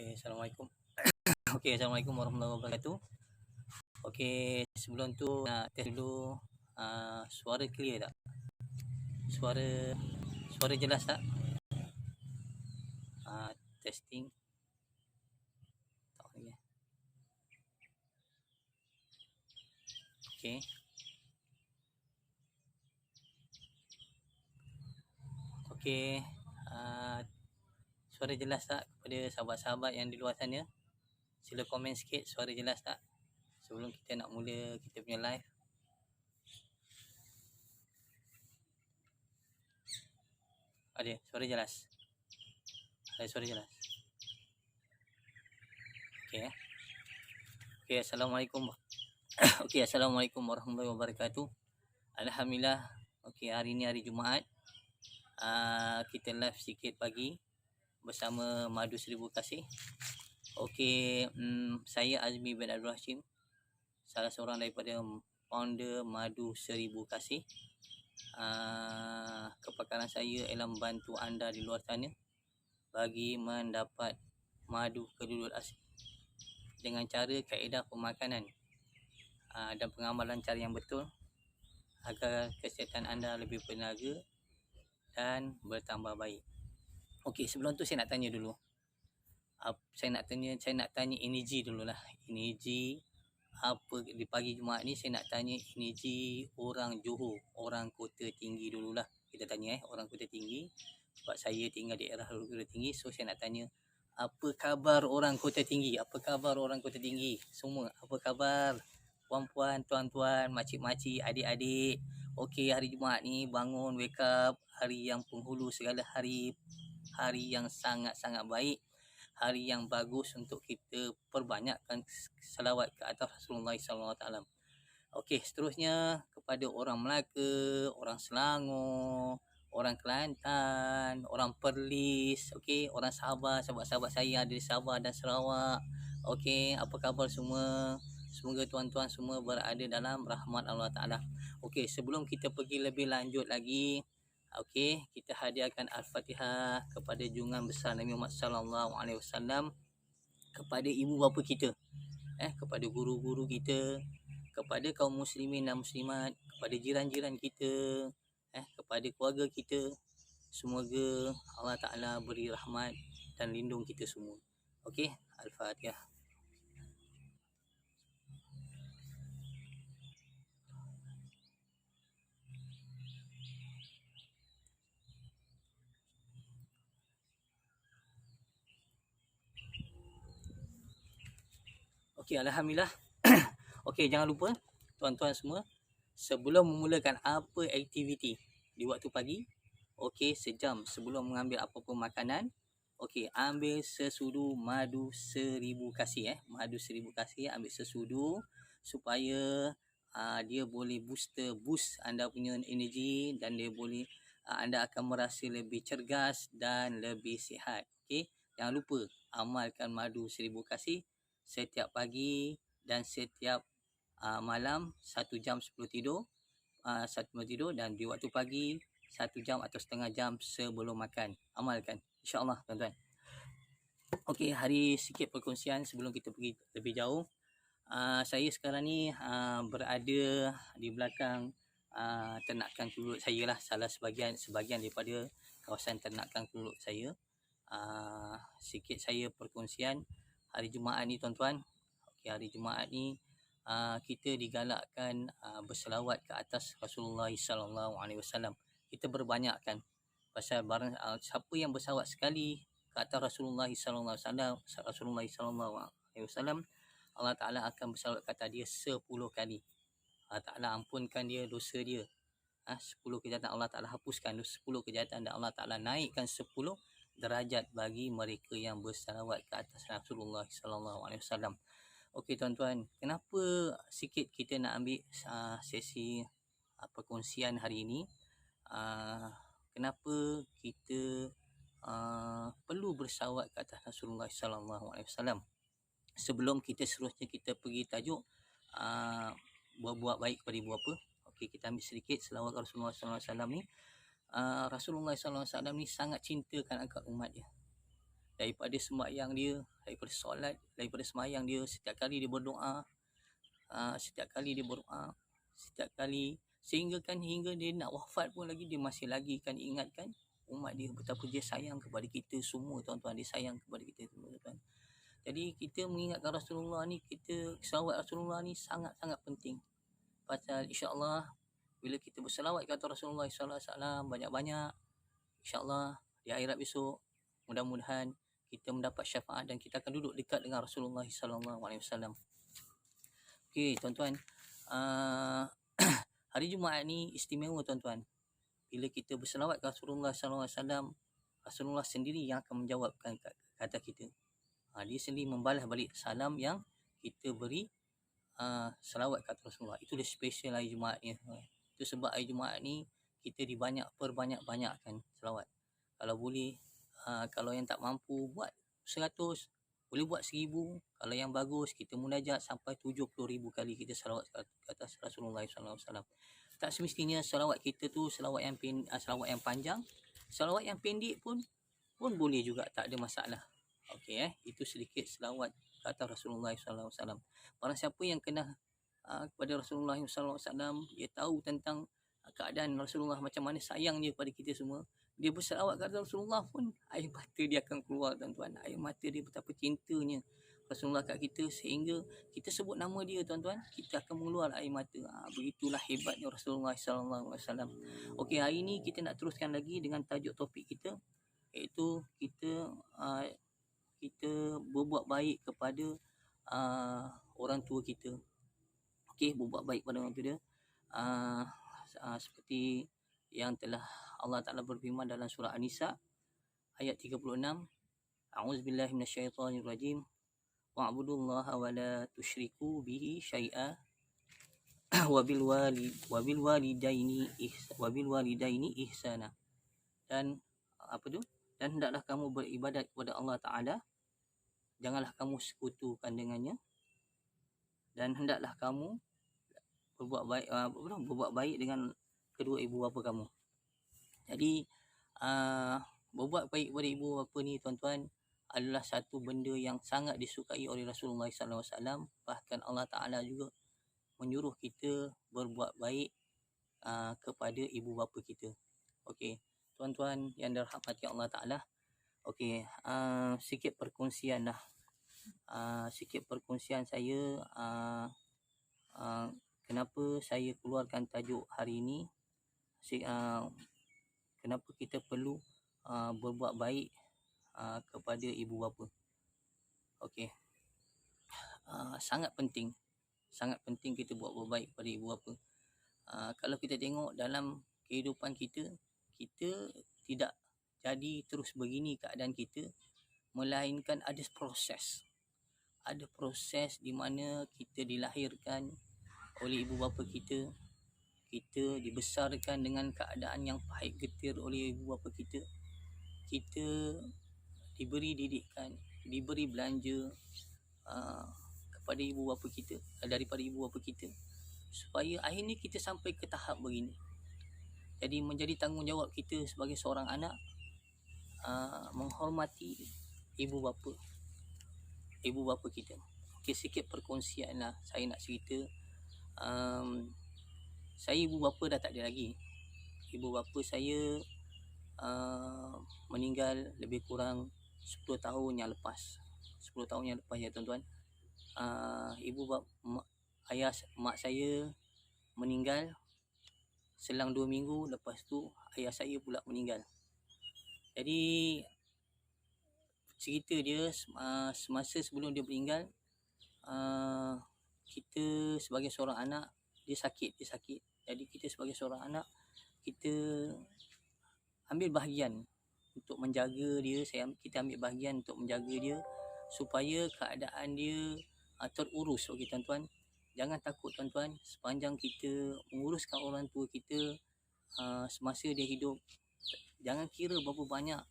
Assalamualaikum. Assalamualaikum warahmatullahi wabarakatuh. Sebelum tu nak test dulu suara clear tak? Suara jelas tak? Testing. Tak lagi. Okey. Suara jelas tak kepada sahabat-sahabat yang di luar sana? Sila komen sikit suara jelas tak sebelum kita nak mula kita punya live. Ada suara jelas. Ada suara jelas. Assalamualaikum. Assalamualaikum warahmatullahi wabarakatuh. Alhamdulillah. Hari ni hari Jumaat. Kita live sikit pagi bersama Madu Seribu Kasih. Saya Azmi bin Abdul Hashim, salah seorang daripada founder Madu Seribu Kasih. Kepakaran saya ialah membantu anda di luar sana bagi mendapat madu keduduk asli dengan cara kaedah pemakanan dan pengamalan cara yang betul agar kesihatan anda lebih bertenaga dan bertambah baik. Sebelum tu saya nak tanya dulu. Saya nak tanya energi dululah. Energi apa di pagi Jumaat ni, saya nak tanya energi orang Johor, orang Kota Tinggi dululah. Kita tanya orang Kota Tinggi sebab saya tinggal di daerah Kota Tinggi. So saya nak tanya, apa khabar orang Kota Tinggi? Apa khabar orang Kota Tinggi semua? Apa khabar puan-puan, tuan-tuan, makcik-makcik, adik-adik? Hari Jumaat ni bangun, wake up, hari yang penghulu segala hari yang sangat-sangat baik, hari yang bagus untuk kita perbanyakkan salawat ke atas Rasulullah SAW. Seterusnya kepada orang Melaka, orang Selangor, orang Kelantan, orang Perlis, orang Sabah, sahabat-sahabat saya ada di Sabah dan Sarawak. Apa khabar semua? Semoga tuan-tuan semua berada dalam rahmat Allah Ta'ala. Sebelum kita pergi lebih lanjut lagi, kita hadiahkan Al-Fatihah kepada junjungan besar Nabi Muhammad sallallahu alaihi wasallam, kepada ibu bapa kita, kepada guru-guru kita, kepada kaum muslimin dan muslimat, kepada jiran-jiran kita, kepada keluarga kita. Semoga Allah Ta'ala beri rahmat dan lindung kita semua. Al-Fatihah. Alhamdulillah. Jangan lupa tuan-tuan semua, sebelum memulakan apa aktiviti di waktu pagi, sejam sebelum mengambil apa-apa makanan, ambil sesudu Madu Seribu Kasih. Madu Seribu Kasih, ambil sesudu supaya dia boleh boost anda punya energi dan dia boleh anda akan merasa lebih cergas dan lebih sihat. Jangan lupa amalkan Madu Seribu Kasih setiap pagi dan setiap malam, 1 jam sebelum tidur, dan di waktu pagi 1 jam atau setengah jam sebelum makan. Amalkan, insya-Allah tuan-tuan. Hari sikit perkongsian sebelum kita pergi lebih jauh. Saya sekarang ni berada di belakang ternakan keluluk saya lah, salah sebahagian daripada kawasan ternakan keluluk saya. Sikit saya perkongsian hari Jumaat ni tuan-tuan. Hari Jumaat ni kita digalakkan berselawat ke atas Rasulullah sallallahu alaihi wasallam. Kita berbanyakkan pasal barang siapa yang berselawat sekali ke atas Rasulullah sallallahu alaihi wasallam, Allah Ta'ala akan berselawat kata dia 10 kali. Allah Ta'ala ampunkan dia dosa dia. 10 kejahatan Allah Ta'ala hapuskan, 10 kejahatan dan Allah Ta'ala naikkan 10 derajat bagi mereka yang berselawat ke atas Rasulullah sallallahu alaihi wasallam. Tuan-tuan, kenapa sikit kita nak ambil sesi perkongsian hari ini? Kenapa kita perlu berselawat ke atas Rasulullah sallallahu alaihi wasallam? Sebelum kita seterusnya kita pergi tajuk buat baik kepada ibu bapa. Kita ambil sedikit selawat Rasulullah sallallahu alaihi wasallam ni. Rasulullah sallallahu alaihi wasallam ni sangat cintakan akan umat dia. daripada sembahyang dia, daripada solat, daripada sembahyang dia, setiap kali dia berdoa, setiap kali hingga dia nak wafat pun lagi dia masih lagi kan ingatkan umat dia betapa dia sayang kepada kita semua, tuan-tuan. Dia sayang kepada kita semua, tuan-tuan. Jadi kita mengingatkan Rasulullah ni, kita selawat Rasulullah ni sangat-sangat penting. Pasal insya-Allah bila kita berselawat ke atas Rasulullah sallallahu alaihi wasallam banyak-banyak, insya-Allah di akhirat besok mudah-mudahan kita mendapat syafaat dan kita akan duduk dekat dengan Rasulullah sallallahu alaihi wasallam. Okey, tuan-tuan. Hari Jumaat ni istimewa, tuan-tuan. Bila kita berselawat ke Rasulullah sallallahu alaihi wasallam, Rasulullah sendiri yang akan menjawabkan kata kita. Dia sendiri membalas balik salam yang kita beri selawat kat Rasulullah. Itu dia special hari Jumaat ni. Itu sebab hari Jumaat ni kita perbanyak-banyakkan selawat. Kalau boleh, kalau yang tak mampu buat 100, boleh buat 1000. Kalau yang bagus kita munajat sampai 70,000 kali kita selawat ke atas Rasulullah sallallahu alaihi wasallam. Tak semestinya selawat kita tu selawat yang panjang. Selawat yang pendek pun boleh juga, tak ada masalah. Okey, itu sedikit selawat ke atas Rasulullah sallallahu alaihi wasallam. Barang siapa yang kena kepada Rasulullah sallallahu alaihi wasallam, dia tahu tentang keadaan Rasulullah macam mana sayang dia kepada kita semua. Dia berselawat kepada Rasulullah pun air mata dia akan keluar, tuan-tuan. Air mata dia betapa cintanya Rasulullah kat kita sehingga kita sebut nama dia, tuan-tuan, kita akan mengeluar air mata. Begitulah hebatnya Rasulullah sallallahu alaihi wasallam. Okey, hari ni kita nak teruskan lagi dengan tajuk topik kita, iaitu kita berbuat baik kepada orang tua kita. Okey, berbuat baik kepada orang tua dia. Seperti yang telah Allah Ta'ala berfirman dalam surah An-Nisa ayat 36. A'udzubillahi minasyaitonirrajim. Wa'budullaha wa la tusyriku bihi syai'a wabil walidaini ihsana. Dan dan hendaklah kamu beribadat kepada Allah Ta'ala, janganlah kamu sekutukan dengannya, dan hendaklah kamu berbuat baik dengan kedua ibu bapa kamu. Jadi berbuat baik kepada ibu bapa ni, tuan-tuan, adalah satu benda yang sangat disukai oleh Rasulullah sallallahu alaihi wasallam. Bahkan Allah Ta'ala juga menyuruh kita berbuat baik kepada ibu bapa kita. Okey, tuan-tuan yang dirahmati Allah Ta'ala. Okey, sikit perkongsian saya kenapa saya keluarkan tajuk hari ini, kenapa kita perlu berbuat baik kepada ibu bapa. Okey, sangat penting kita buat baik kepada ibu bapa. Kalau kita tengok dalam kehidupan kita tidak jadi terus begini keadaan kita, melainkan ada proses di mana kita dilahirkan oleh ibu bapa kita dibesarkan dengan keadaan yang pahit getir oleh ibu bapa kita diberi didikan, diberi belanja kepada ibu bapa kita, daripada ibu bapa kita, supaya akhirnya kita sampai ke tahap begini. Jadi menjadi tanggungjawab kita sebagai seorang anak menghormati ibu bapa kita. Okey, sikit perkongsian lah saya nak cerita. Saya ibu bapa dah tak ada lagi. Ibu bapa saya meninggal lebih kurang 10 tahun yang lepas ya, tuan-tuan. Mak saya meninggal selang 2 minggu lepas tu ayah saya pula meninggal. Jadi cerita dia semasa sebelum dia meninggal, kita sebagai seorang anak, dia sakit. Jadi kita sebagai seorang anak, kita ambil bahagian untuk menjaga dia. Kita ambil bahagian untuk menjaga dia supaya keadaan dia terurus. Okey, tuan-tuan, jangan takut, tuan-tuan, sepanjang kita menguruskan orang tua kita semasa dia hidup, jangan kira berapa banyak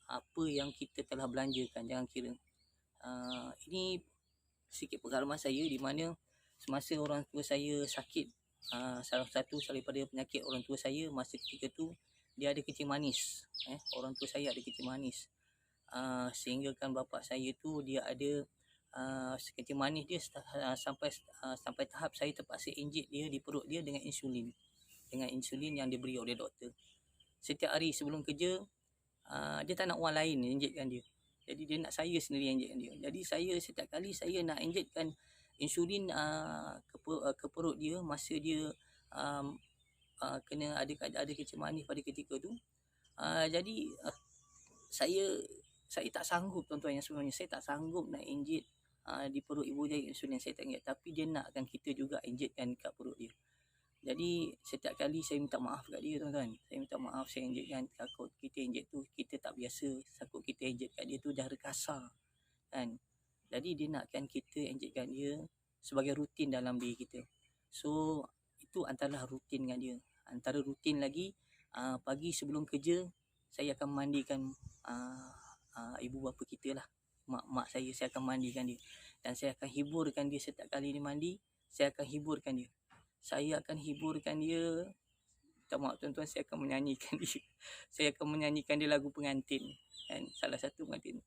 apa yang kita telah belanjakan, jangan kira. Ini sikit pengalaman saya di mana semasa orang tua saya sakit, salah satu daripada penyakit orang tua saya masa ketika tu, dia ada kencing manis. Orang tua saya ada kencing manis. Sehingga kan bapa saya tu dia ada sekencing manis dia sampai tahap saya terpaksa injek dia di perut dia dengan insulin yang diberi oleh doktor. Setiap hari sebelum kerja, dia tak nak orang lain injekkan dia. Jadi dia nak saya sendiri injekkan dia. Jadi saya setiap kali saya nak injekkan insulin ke perut dia masa dia kena ada kencing manis pada ketika tu. Jadi saya tak sanggup tuan-tuan, yang sebenarnya saya tak sanggup nak injek di perut ibu saya insulin, saya tak injek, tapi dia nakkan kita juga injekkan kat perut dia. Jadi setiap kali saya minta maaf kat dia tuan-tuan. Saya minta maaf saya injekkan, takut kita injek tu kita tak biasa, takut kita injek kat dia tu dah kasar kan. Jadi dia nakkan kita injekkan dia sebagai rutin dalam diri kita. So itu antara rutin dengan dia. Antara rutin lagi, pagi sebelum kerja saya akan mandikan ibu bapa kita lah, mak saya akan mandikan dia, dan saya akan hiburkan dia setiap kali dia mandi. Saya akan hiburkan dia. Minta maaf tuan-tuan, saya akan menyanyikan dia. Saya akan menyanyikan dia lagu pengantin kan, salah satu pengantin.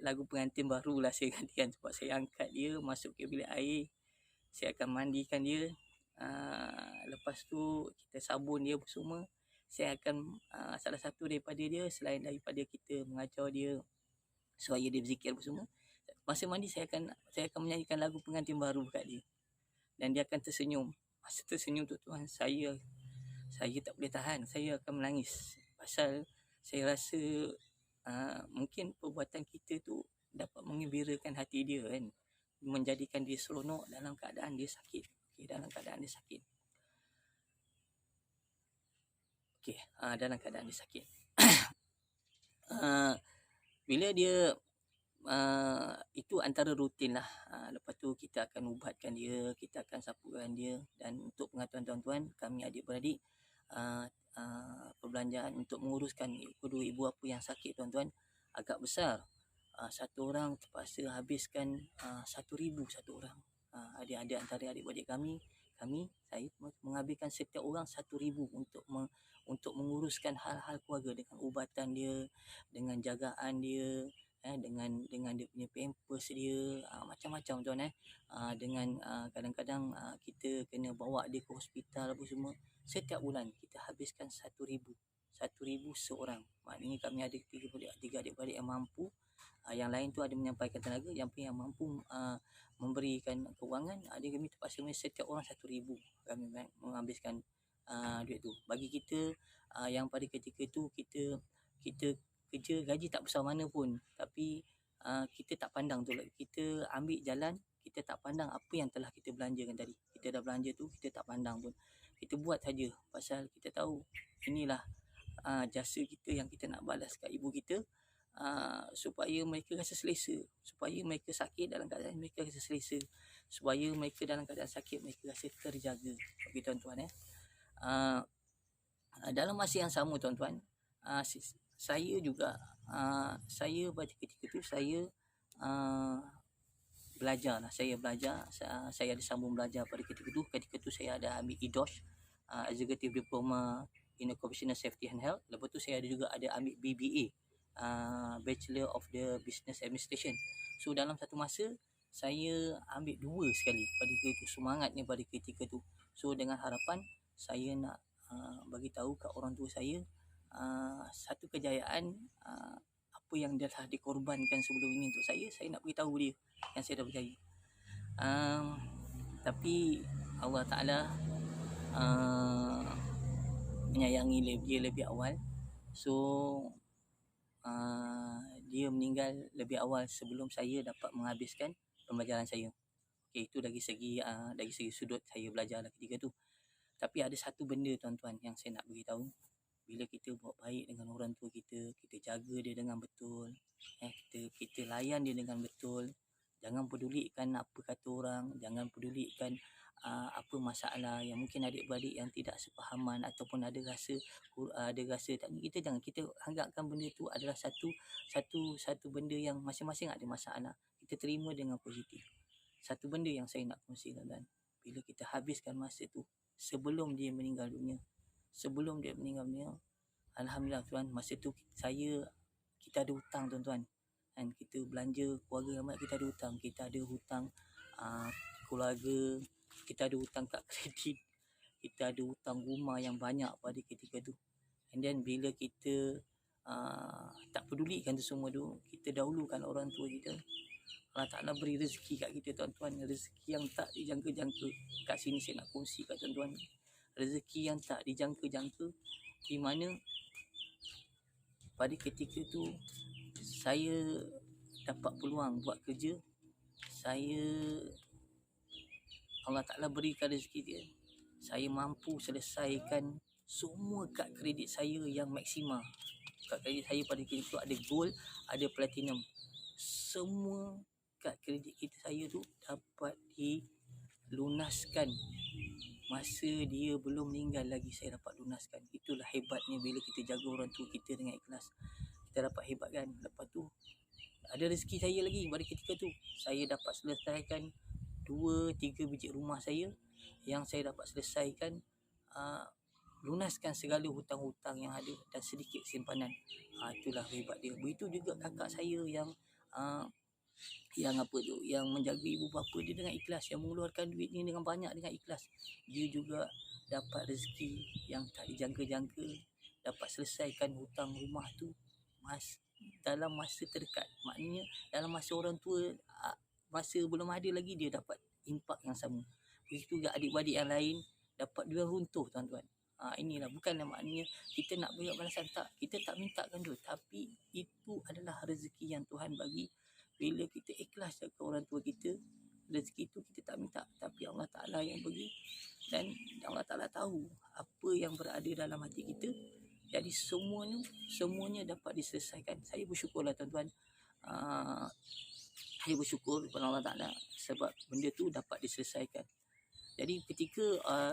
Lagu pengantin barulah saya gantikan, sebab saya angkat dia masuk ke bilik air. Saya akan mandikan dia. Lepas tu kita sabun dia semua. Saya akan salah satu daripada dia, selain daripada kita mengajar dia supaya dia berzikir semua, masa mandi saya akan menyanyikan lagu pengantin baru kat dia. Dan dia akan tersenyum. Masa tersenyum tu tuan, saya tak boleh tahan. Saya akan menangis. Pasal saya rasa mungkin perbuatan kita tu dapat menggembirakan hati dia kan. Menjadikan dia seronok dalam keadaan dia sakit. Dalam keadaan dia sakit. Bila dia itu antara rutin lah. Lepas tu kita akan ubatkan dia, kita akan sapukan dia. Dan untuk pengetahuan tuan-tuan, kami adik-beradik, perbelanjaan untuk menguruskan kedua ibu bapa yang sakit tuan-tuan agak besar. Satu orang terpaksa habiskan 1,000 satu orang. Adik-adik antara adik-beradik saya menghabiskan setiap orang 1,000 untuk menguruskan hal-hal keluarga, dengan ubatan dia, dengan jagaan dia, dengan dia punya pampers dia, macam-macam tuan dengan kadang-kadang kita kena bawa dia ke hospital apa semua. Setiap bulan kita habiskan 1,000 seorang. Maknanya kami ada 3 adik-beradik yang mampu. Yang lain tu ada menyampaikan tenaga, yang mampu memberikan kewangan. Kami terpaksa setiap orang 1,000 kami menghabiskan duit tu. Bagi kita yang pada ketika tu kita kerja gaji tak besar mana pun, tapi kita tak pandang tu, kita ambil jalan, kita tak pandang apa yang telah kita belanjakan tadi. Kita dah belanja tu, kita tak pandang pun, kita buat saja. Pasal kita tahu inilah jasa kita yang kita nak balas kat ibu kita, supaya mereka rasa selesa, supaya mereka sakit dalam keadaan mereka rasa selesa, supaya mereka dalam keadaan sakit mereka rasa terjaga. Bagi tuan-tuan dalam masa yang sama tuan-tuan, saya juga saya pada ketika tu saya belajar. Saya ada sambung belajar pada ketika tu saya ada ambil EDOSH, Executive Diploma in Occupational Safety and Health. Lepas tu saya ada ambil BBA, Bachelor of the Business Administration. So dalam satu masa saya ambil 2 sekali pada ketika tu, semangatnya pada ketika tu. So dengan harapan saya nak bagi tahu kat orang tua saya satu kejayaan apa yang dah dikorbankan sebelum ini untuk saya nak beritahu dia yang saya dah berjaya. Tapi Allah Ta'ala menyayangi dia lebih awal. So dia meninggal lebih awal sebelum saya dapat menghabiskan pembelajaran saya. Itu dari segi sudut saya belajar ketika tu. Tapi ada satu benda tuan-tuan yang saya nak beritahu. Bila kita buat baik dengan orang tua kita, kita jaga dia dengan betul, kita layan dia dengan betul. Jangan pedulikan apa kata orang, jangan pedulikan apa masalah yang mungkin adik-beradik yang tidak sepahaman ataupun ada rasa tak, kita anggapkan benda tu adalah satu benda yang masing-masing ada masalah. Kita terima dengan positif. Satu benda yang saya nak kongsikan, dan bila kita habiskan masa tu sebelum dia meninggal dunia, alhamdulillah tuan, masa tu saya kita ada hutang tuan-tuan. Kan kita belanja keluarga ramai, kita ada hutang. Kita ada hutang keluarga, kita ada hutang kad kredit, kita ada hutang rumah yang banyak pada ketika tu. And then bila kita tak pedulikan tu semua tu, kita dahulukan orang tua kita, Allah Ta'ala beri rezeki kat kita tuan-tuan. Rezeki yang tak dijangka-jangka. Kat sini saya nak kongsi kat tuan-tuan. Rezeki yang tak dijangka-jangka, di mana pada ketika tu saya dapat peluang buat kerja. Allah Ta'ala berikan rezeki dia. Saya mampu selesaikan semua kad kredit saya yang maksima. Kad kredit saya pada ketika tu ada gold, ada platinum. Semua kad kredit saya tu dapat dilunaskan. Masa dia belum meninggal lagi saya dapat lunaskan. Itulah hebatnya bila kita jaga orang tua kita dengan ikhlas. Kita dapat hebat kan. Lepas tu ada rezeki saya lagi pada ketika tu. Saya dapat selesaikan 2-3 biji rumah saya yang saya dapat selesaikan, lunaskan segala hutang-hutang yang ada dan sedikit simpanan. Itulah hebat dia. Begitu juga kakak saya yang menjaga ibu bapa dia dengan ikhlas, yang mengeluarkan duitnya dengan banyak dengan ikhlas. Dia juga dapat rezeki yang tak dijangka-jangka, dapat selesaikan hutang rumah tu dalam masa terdekat. Maknanya dalam masa orang tua, masa belum ada lagi, dia dapat impak yang sama. Begitu juga adik-adik yang lain dapat dia runtuh tuan-tuan. Inilah bukanlah maknanya kita nak beri balasan, tak, kita tak mintakan tu, tapi itu adalah rezeki yang Tuhan bagi. Bila kita ikhlas ke orang tua kita, rezeki tu kita tak minta, tapi Allah Ta'ala yang bagi. Dan Allah Ta'ala tahu apa yang berada dalam hati kita. Jadi semuanya dapat diselesaikan. Saya bersyukurlah tuan-tuan. Saya bersyukur kepada Allah Ta'ala sebab benda tu dapat diselesaikan. Jadi ketika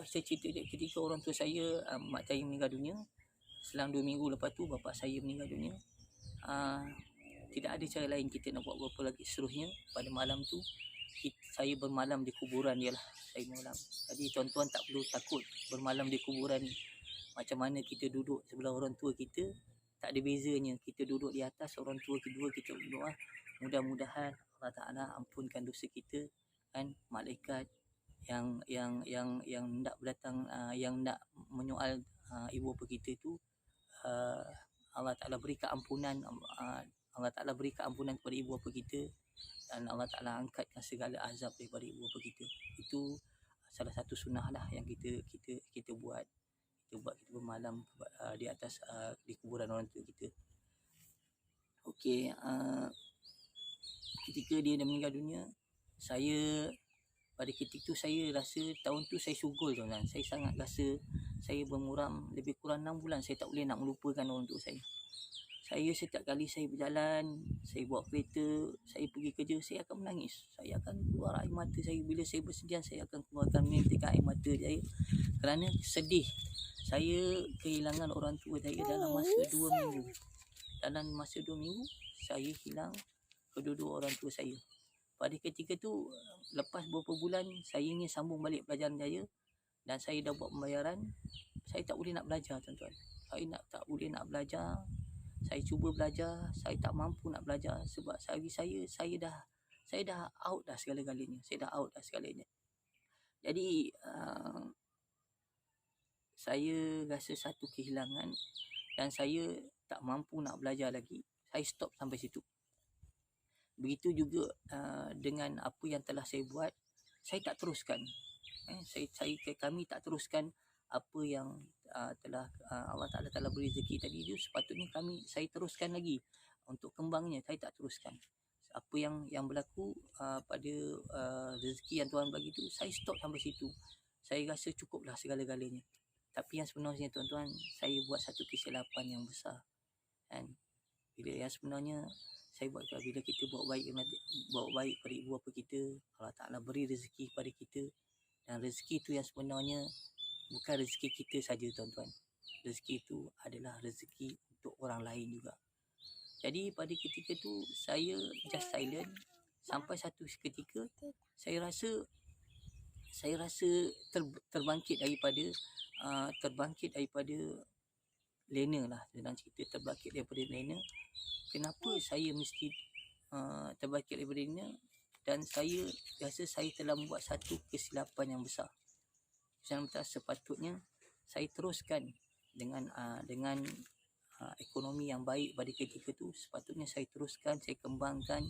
saya cerita dia, ketika orang tua saya, mak saya meninggal dunia, selang 2 minggu lepas tu bapak saya meninggal dunia. Tidak ada cara lain kita nak buat apa lagi seterusnya. Pada malam tu saya bermalam di kuburan dia lah. Saya malam. Jadi tuan-tuan tak perlu takut bermalam di kuburan ni. Macam mana kita duduk sebelah orang tua kita, tak ada bezanya. Kita duduk di atas, orang tua kedua kita berdoa. Mudah-mudahan Allah Ta'ala ampunkan dosa kita, kan. Malaikat yang nak berdatang, yang nak menyoal ibu bapa kita tu, Allah Ta'ala beri keampunan. Allah Ta'ala beri keampunan kepada ibu bapa kita, dan Allah Ta'ala angkatkan segala azab daripada ibu bapa kita. Itu salah satu sunnah lah yang kita buat. Kita bermalam di atas, di kuburan orang tua kita. Okey, ketika dia dah meninggal dunia, saya pada ketika tu saya rasa tahun tu saya syugul tuan-tuan. Saya sangat rasa saya bermuram lebih kurang 6 bulan saya tak boleh nak melupakan orang tua saya. Saya setiap kali saya berjalan, saya bawa kereta, saya pergi kerja, saya akan menangis. Saya akan keluar air mata saya. Bila saya bersedihan, saya akan keluarkan menitikan air mata saya kerana sedih. Saya kehilangan orang tua saya dalam masa 2 minggu. Dalam masa 2 minggu, saya hilang kedua-dua orang tua saya. Pada ketika tu, lepas beberapa bulan, saya ingin sambung balik pelajaran saya. Dan saya dah buat pembayaran. Saya tak boleh nak belajar tuan-tuan. Saya tak boleh nak belajar. Saya cuba belajar, saya tak mampu nak belajar sebab saya dah out dah segala-galanya. Jadi saya rasa satu kehilangan dan saya tak mampu nak belajar lagi. Saya stop sampai situ. Begitu juga dengan apa yang telah saya buat, saya tak teruskan. Kami tak teruskan apa yang telah Allah Ta'ala telah beri rezeki tadi tu. Sepatutnya saya teruskan lagi untuk kembangnya. Saya tak teruskan apa yang berlaku pada rezeki yang Tuhan bagi tu. Saya stop sampai situ. Saya rasa cukuplah segala-galanya. Tapi yang sebenarnya tuan-tuan, saya buat satu kesilapan yang besar, kan? Bila yang sebenarnya saya buat, bila kita buat baik pada ibu bapa kita, Allah Ta'ala beri rezeki pada kita. Dan rezeki tu yang sebenarnya bukan rezeki kita saja tuan-tuan. Rezeki itu adalah rezeki untuk orang lain juga. Jadi pada ketika tu saya just silent sampai satu ketika saya rasa terbangkit daripada lena lah, dalam cerita terbangkit daripada lena. Kenapa saya mesti terbangkit daripada lena? Dan saya rasa saya telah membuat satu kesilapan yang besar. Sepatutnya saya teruskan dengan ekonomi yang baik pada ketika tu. Sepatutnya saya teruskan, saya kembangkan,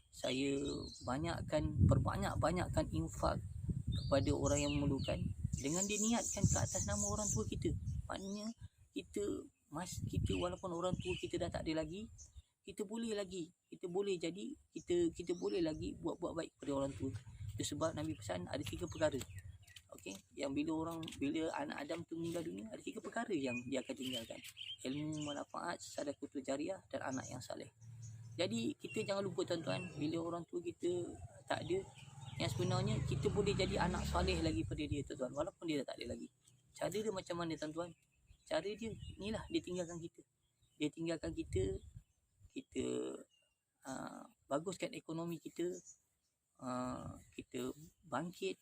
saya perbanyakkan infak kepada orang yang memerlukan, dengan diniatkan ke atas nama orang tua kita. Maknanya kita walaupun orang tua kita dah tak ada lagi, kita boleh buat baik kepada orang tua. Itu sebab Nabi pesan ada 3 perkara. Okey, yang bila anak Adam tu meninggal dunia, ada 3 perkara yang dia akan tinggalkan: ilmu manfaat, sedekah jariah, dan anak yang soleh. Jadi kita jangan lupa tuan-tuan, bila orang tua kita tak ada, yang sebenarnya kita boleh jadi anak soleh lagi pada dia tuan-tuan, walaupun dia dah tak ada lagi. Cara dia macam mana tuan-tuan? Cara dia inilah, dia tinggalkan kita, kita baguskan ekonomi kita, kita bangkit,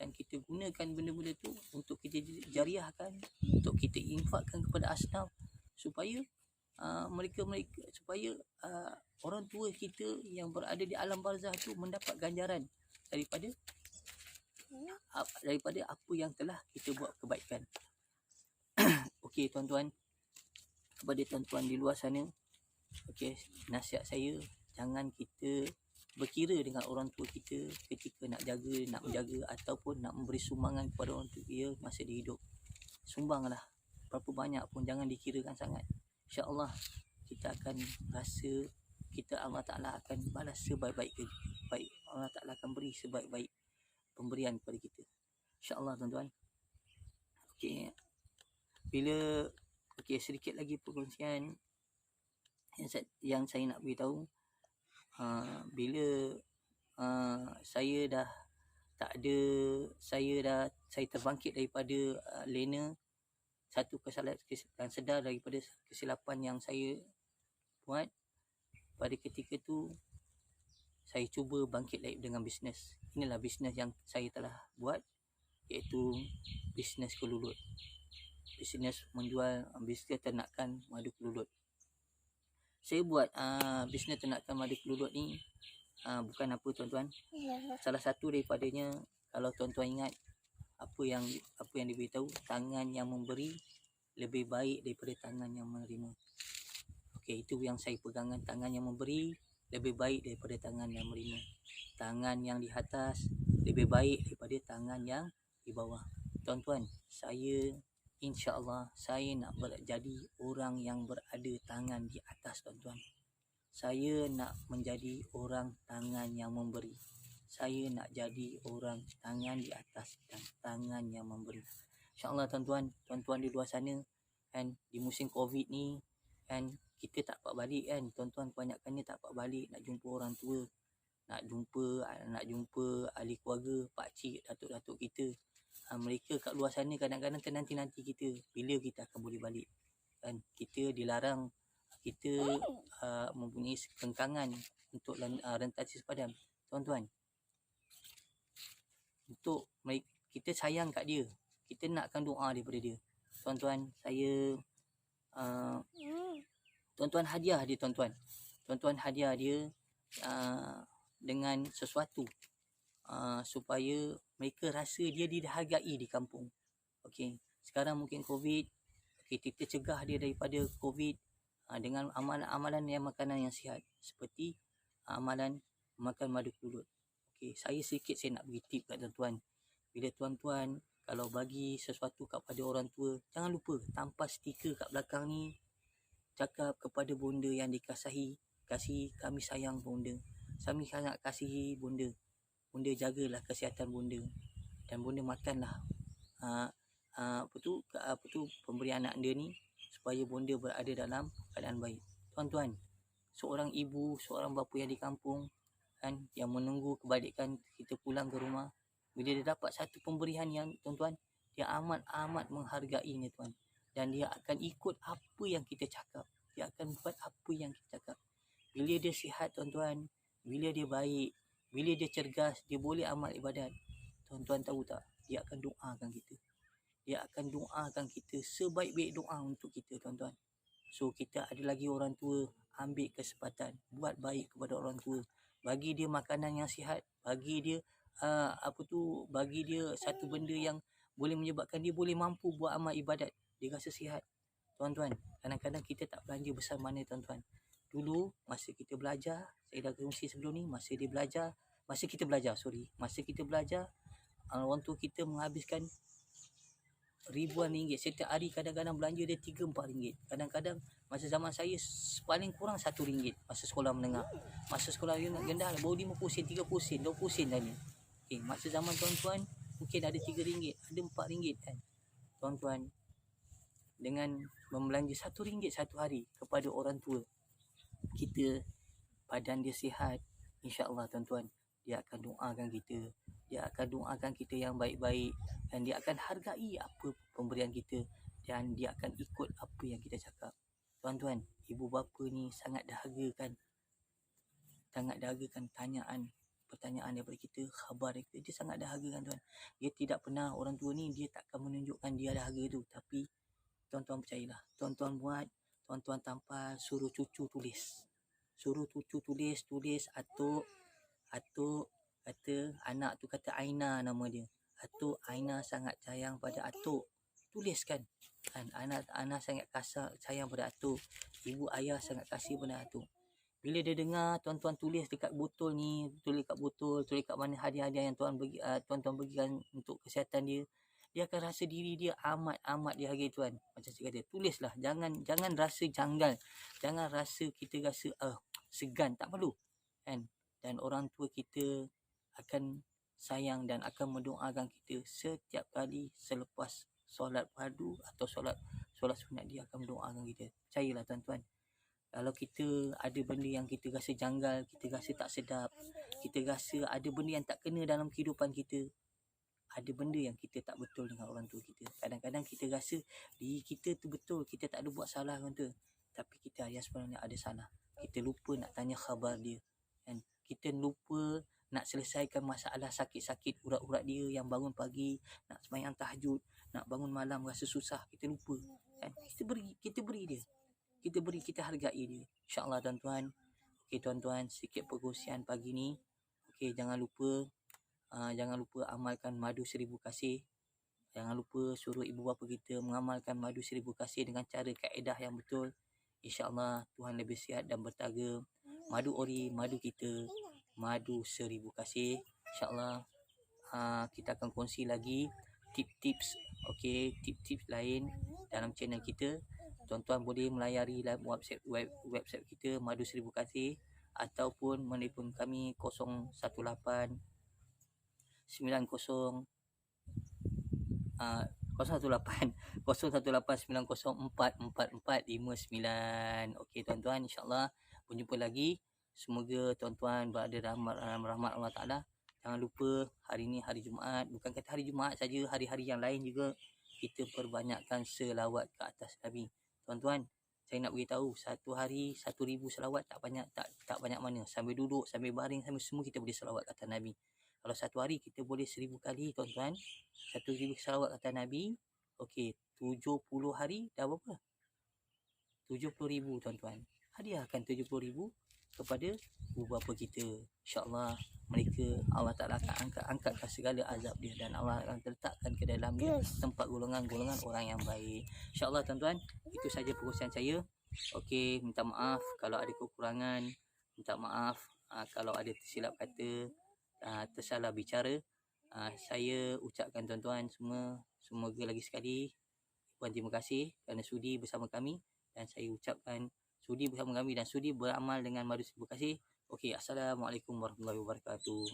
dan kita gunakan benda-benda tu untuk kita jariahkan, untuk kita infakkan kepada asnaf, supaya supaya orang tua kita yang berada di alam barzah tu mendapat ganjaran daripada apa yang telah kita buat kebaikan. Okey tuan-tuan, kepada tuan-tuan di luar sana, okey, nasihat saya, jangan kita berkira dengan orang tua kita ketika nak menjaga ataupun nak memberi sumbangan kepada orang tua dia masa dia hidup. Sumbanglah berapa banyak pun, jangan dikirakan sangat. InsyaAllah kita akan rasa Allah Ta'ala akan balas sebaik-baik. Allah Ta'ala akan beri sebaik-baik pemberian kepada kita, InsyaAllah tuan-tuan. Okey, sedikit lagi perkongsian yang saya nak beritahu. Bila saya dah tak ada, saya terbangkit daripada lena, satu kesalahan dan sedar daripada kesilapan yang saya buat pada ketika tu, saya cuba bangkit lagi dengan bisnes. Inilah bisnes yang saya telah buat, iaitu bisnes kelulut. Bisnes menjual bisnes ternakan madu kelulut. Saya buat bisnes ternakan madu kelulut ni bukan apa tuan-tuan. Salah satu daripadanya, kalau tuan-tuan ingat apa yang diberitahu, tangan yang memberi lebih baik daripada tangan yang menerima. Okey, itu yang saya pegangkan. Tangan yang memberi lebih baik daripada tangan yang menerima. Tangan yang di atas lebih baik daripada tangan yang di bawah. Tuan-tuan, saya insya-Allah saya nak jadi orang yang berada tangan di atas tuan-tuan. Saya nak menjadi orang tangan yang memberi. Saya nak jadi orang tangan di atas dan tangan yang memberi. InsyaAllah tuan-tuan di luar sana kan, di musim Covid ni kan, kita tak dapat balik kan tuan-tuan, kebanyakannya tak dapat balik nak jumpa orang tua, nak jumpa ahli keluarga, pakcik, datuk-datuk kita. Mereka kat luar sana kadang-kadang nanti kita bila kita akan boleh balik kan. Kita dilarang, kita mempunyai kengkangan untuk rentasi sepadan tuan-tuan. Untuk kita sayang kat dia, kita nakkan doa daripada dia tuan-tuan. Saya tuan-tuan hadiah dia, tuan-tuan hadiah dia dengan sesuatu supaya mereka rasa dia dihargai di kampung. Okey, sekarang mungkin Covid, okey, kita cegah dia daripada Covid dengan amalan-amalan yang makanan yang sihat, seperti amalan makan madu kelulut. Okey, saya nak bagi tip kat tuan-tuan. Bila tuan-tuan kalau bagi sesuatu kepada orang tua, jangan lupa tampal stiker kat belakang ni, cakap kepada bonda yang dikasihi, kami sayang bonda, kami sangat kasihi bonda. Bonda jagalah kesihatan bonda, dan bonda makanlah pemberian anak dia ni, supaya bonda berada dalam keadaan baik. Tuan-tuan, seorang ibu, seorang bapa yang di kampung kan, yang menunggu kebalikan kita pulang ke rumah, bila dia dapat satu pemberian yang tuan-tuan, dia amat menghargainya tuan, dan dia akan ikut apa yang kita cakap, dia akan buat apa yang kita cakap. Bila dia sihat tuan-tuan, bila dia baik, bila dia cergas, dia boleh amal ibadat, tuan-tuan tahu tak, dia akan doakan kita. dia akan doakan kita sebaik-baik doa untuk kita, tuan-tuan. So kita ada lagi orang tua, ambil kesempatan buat baik kepada orang tua, bagi dia makanan yang sihat, bagi dia bagi dia satu benda yang boleh menyebabkan dia boleh mampu buat amal ibadat, dia rasa sihat. Tuan-tuan, kadang-kadang kita tak belanja besar mana, tuan-tuan. Dulu masa kita belajar, saya dah kongsi sebelum ni, masa kita belajar, masa kita belajar, orang tua kita menghabiskan ribuan ringgit setiap hari. Kadang-kadang belanja dia 3-4 ringgit. Kadang-kadang masa zaman saya paling kurang 1 ringgit masa sekolah menengah. Masa sekolah rendah baru 50 sen, 30 sen, 20 sen dah ni. Okay, masa zaman tuan-tuan mungkin ada 3 ringgit, ada 4 ringgit kan. Tuan-tuan, dengan membelanja 1 ringgit satu hari kepada orang tua kita, badan dia sihat, insya-Allah tuan-tuan, dia akan doakan kita. Dia akan doakan kita yang baik-baik, dan dia akan hargai apa pemberian kita, dan dia akan ikut apa yang kita cakap. Tuan-tuan, ibu bapa ni sangat dahagakan pertanyaan daripada kita, khabar kita. Dia sangat dahagakan, tuan. Dia tidak pernah, orang tua ni dia takkan menunjukkan dia dahaga tu, tapi tuan-tuan percayalah, tuan-tuan buat, tuan-tuan tampal, suruh cucu tulis. Atuk kata, anak tu kata Aina nama dia. Atuk, Aina sangat sayang pada atuk. Tuliskan. Kan, anak sangat sayang pada atuk. Ibu ayah sangat kasih pada atuk. Bila dia dengar tuan-tuan tulis dekat botol ni, tulis kat mana hadiah-hadiah yang tuan-tuan bagikan untuk kesihatan dia, dia akan rasa diri dia amat dihargai, tuan. Macam saya kata, tulislah. Jangan rasa janggal. Jangan rasa kita rasa segan, tak perlu. Kan? Dan orang tua kita akan sayang dan akan mendoakan kita setiap kali selepas solat fardu atau solat sunat, dia akan mendoakan kita. Percayalah, tuan-tuan. Kalau kita ada benda yang kita rasa janggal, kita rasa tak sedap, kita rasa ada benda yang tak kena dalam kehidupan kita, ada benda yang kita tak betul dengan orang tua kita. Kadang-kadang kita rasa diri kita tu betul, kita tak ada buat salah orang tua, tapi kita yang sebenarnya ada salah. Kita lupa nak tanya khabar dia, kan? Kita lupa nak selesaikan masalah sakit-sakit urat-urat dia yang bangun pagi, nak sembahyang tahajud, nak bangun malam rasa susah, kita lupa, kan? Kita beri dia. Kita hargai dia. InsyaAllah, tuan-tuan. Okey, tuan-tuan, sikit perkongsian pagi ni. Okey, jangan lupa amalkan madu 1000 kasih. Jangan lupa suruh ibu bapa kita mengamalkan madu 1000 kasih dengan cara kaedah yang betul. InsyaAllah Tuhan lebih sihat dan bertaga. Madu ori, madu kita, madu 1000 kasih. InsyaAllah kita akan kongsi lagi tips-tips, okey, tips-tips lain dalam channel kita. Tuan-tuan boleh melayari website kita madu 1000 kasih, ataupun menelpon kami 018 90 018 9044459. Okey, tuan-tuan, insya-Allah berjumpa lagi. Semoga tuan-tuan berada dalam rahmat Allah Taala. Jangan lupa hari ni hari Jumaat, bukan kata hari Jumaat saja, hari-hari yang lain juga kita perbanyakkan selawat ke atas Nabi. Tuan-tuan, saya nak beritahu, satu hari 1000 selawat tak banyak mana. Sambil duduk, sambil baring, sambil semua kita boleh selawat kata Nabi. Kalau satu hari kita boleh 1000 kali, tuan-tuan, 1000 selawat kata Nabi, okey, 70 hari dah berapa? 70,000, tuan-tuan. Hadiahkan 70,000 kepada ibu bapa kita. InsyaAllah mereka, Allah Ta'ala akan angkatkan segala azab dia, dan Allah akan letakkan ke dalam dia tempat golongan-golongan orang yang baik. InsyaAllah, tuan-tuan, itu saja perkongsian saya. Okey, minta maaf kalau ada kekurangan, minta maaf kalau ada tersilap kata, tersalah bicara. Saya ucapkan tuan-tuan semua, semoga lagi sekali Puan terima kasih kerana sudi bersama kami, dan saya ucapkan sudi bersama kami dan sudi beramal dengan madu 1000 kasih. Okey, assalamualaikum warahmatullahi wabarakatuh.